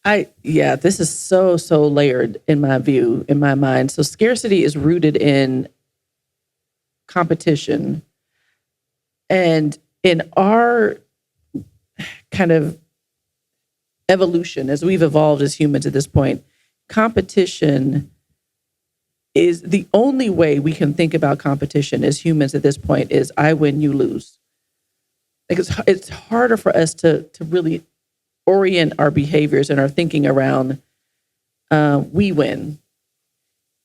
This is so layered in my view, in my mind. So scarcity is rooted in competition. And in our kind of evolution, as we've evolved as humans at this point, competition is the only way we can think about competition as humans at this point is I win, you lose. Like it's harder for us to really orient our behaviors and our thinking around we win.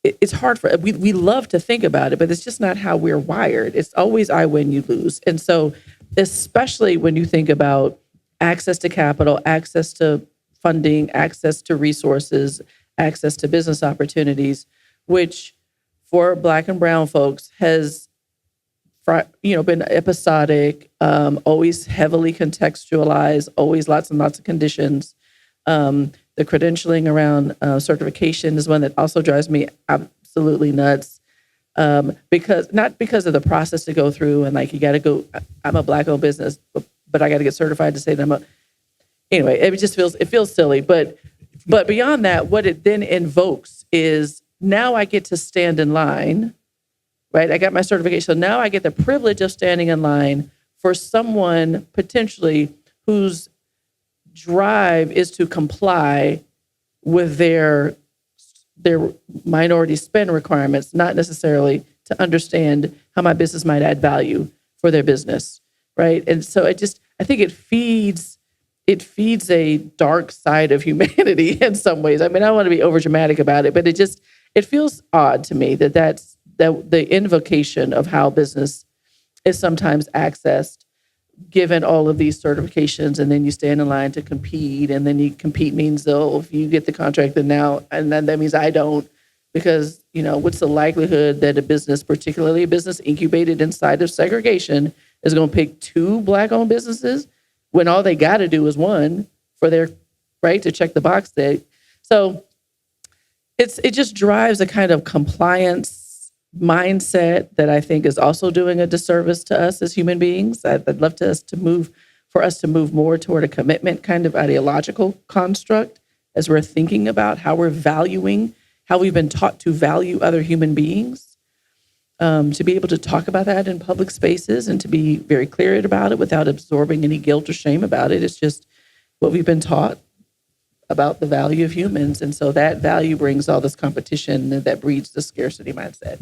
It's hard for we love to think about it, but it's just not how we're wired. It's always I win, you lose. And so, especially when you think about access to capital, access to funding, access to resources, access to business opportunities, which for Black and Brown folks has been episodic, always heavily contextualized, always lots and lots of conditions. The credentialing around certification is one that also drives me absolutely nuts. Because not because of the process to go through and like you got to go. I'm a Black-owned business, but I got to get certified to say that I'm a. Anyway, it feels silly, but beyond that, what it then invokes is now I get to stand in line. Right, I got my certification. So now I get the privilege of standing in line for someone potentially whose drive is to comply with their minority spend requirements, not necessarily to understand how my business might add value for their business, right? And so I think it feeds a dark side of humanity in some ways. I mean, I don't want to be over dramatic about it, but it feels odd to me that the invocation of how business is sometimes accessed, given all of these certifications, and then you stand in line to compete, and then you compete means, if you get the contract, then that means I don't, because, what's the likelihood that a business, particularly a business incubated inside of segregation, is going to pick two Black-owned businesses when all they got to do is one for their right to check the box there. So it just drives a kind of compliance mindset that I think is also doing a disservice to us as human beings. I'd love for us to move more toward a commitment kind of ideological construct as we're thinking about how we've been taught to value other human beings, to be able to talk about that in public spaces and to be very clear about it without absorbing any guilt or shame about it. It's just what we've been taught about the value of humans. And so that value brings all this competition that breeds the scarcity mindset.